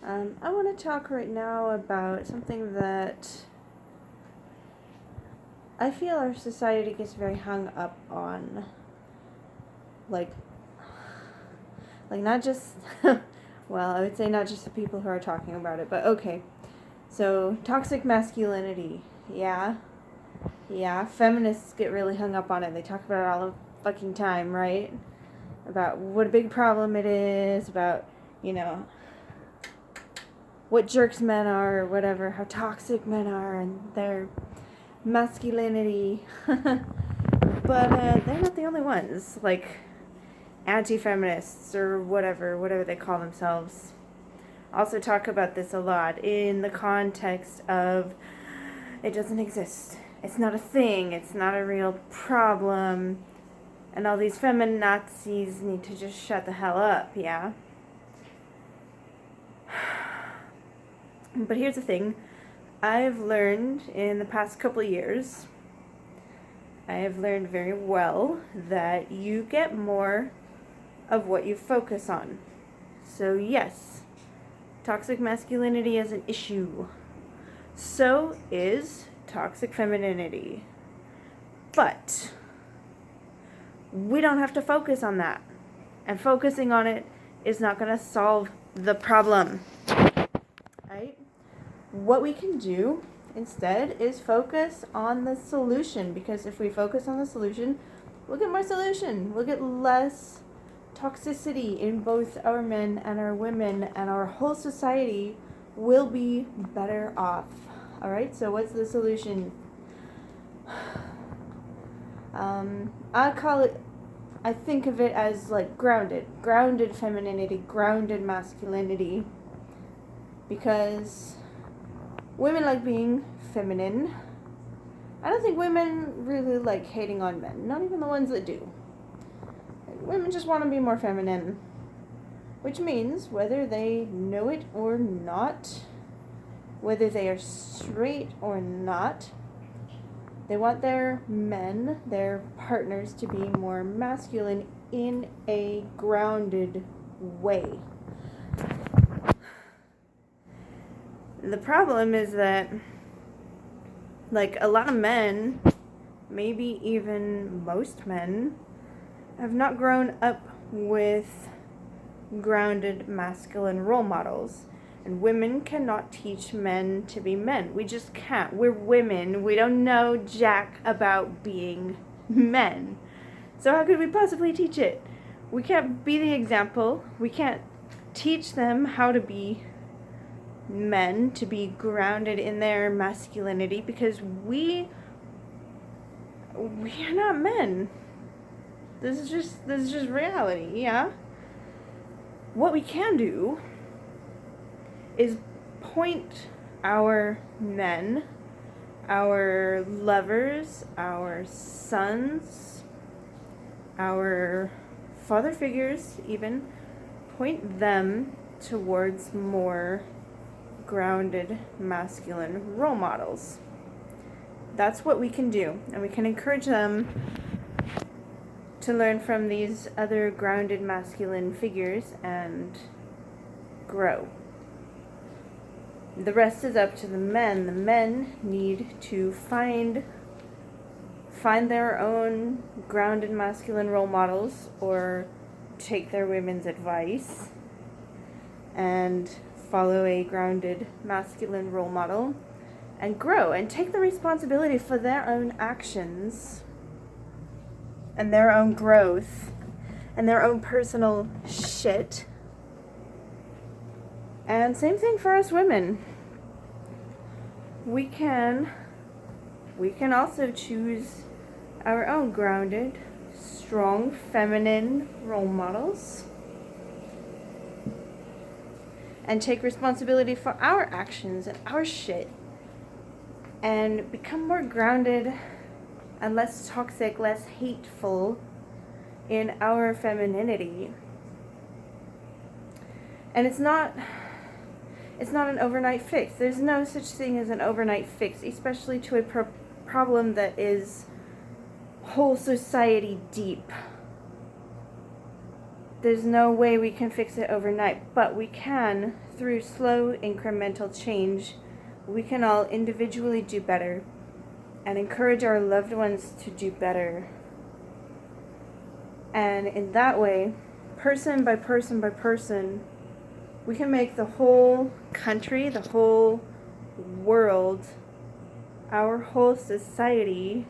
I want to talk right now about something that I feel our society gets very hung up on. Like not just, well, I would say not just the people who are talking about it, but okay. So, toxic masculinity. Yeah. Yeah, feminists get really hung up on it. They talk about it all the fucking time, right? About what a big problem it is, about, you know, what jerks men are or whatever, how toxic men are and their masculinity. But they're not the only ones. Like, anti-feminists or whatever they call themselves, also talk about this a lot in the context of it doesn't exist. It's not a thing. It's not a real problem. And all these feminazis need to just shut the hell up, yeah? But here's the thing. I've learned in the past couple of years, I have learned very well that you get more of what you focus on. So yes, toxic masculinity is an issue. So is toxic femininity. But we don't have to focus on that. And focusing on it is not going to solve the problem. Right? What we can do instead is focus on the solution. Because if we focus on the solution, we'll get more solution. We'll get less toxicity in both our men and our women, and our whole society will be better off. Alright, so what's the solution? I think of it as like grounded femininity, grounded masculinity, because women like being feminine. I don't think women really like hating on men, not even the ones that do. Women just want to be more feminine, which means whether they know it or not, whether they are straight or not, they want their men, their partners, to be more masculine in a grounded way. The problem is that, like, a lot of men, maybe even most men, have not grown up with grounded masculine role models. And women cannot teach men to be men. We just can't. We're women. We don't know jack about being men. So how could we possibly teach it? We can't be the example. We can't teach them how to be men, to be grounded in their masculinity, because we are not men. This is just reality, yeah? What we can do is point our men, our lovers, our sons, our father figures even, point them towards more grounded masculine role models. That's what we can do, and we can encourage them to learn from these other grounded masculine figures and grow. The rest is up to the men. The men need to find their own grounded masculine role models, or take their women's advice and follow a grounded masculine role model and grow and take the responsibility for their own actions and their own growth and their own personal shit. And same thing for us women. We can also choose our own grounded, strong, feminine role models and take responsibility for our actions and our shit and become more grounded and less toxic, less hateful in our femininity. And it's not an overnight fix. There's no such thing as an overnight fix, especially to a problem that is whole society deep. There's no way we can fix it overnight, but we can through slow incremental change, we can all individually do better and encourage our loved ones to do better. And in that way, person by person by person, we can make the whole country, the whole world, our whole society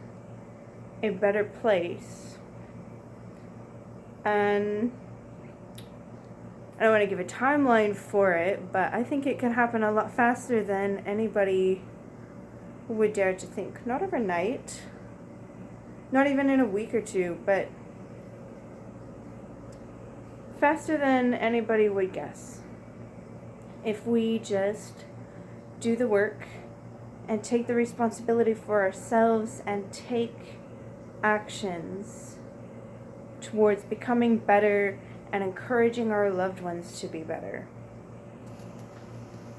a better place. And I don't want to give a timeline for it, but I think it can happen a lot faster than anybody would dare to think. Not overnight, not even in a week or two, but faster than anybody would guess. If we just do the work and take the responsibility for ourselves and take actions towards becoming better and encouraging our loved ones to be better.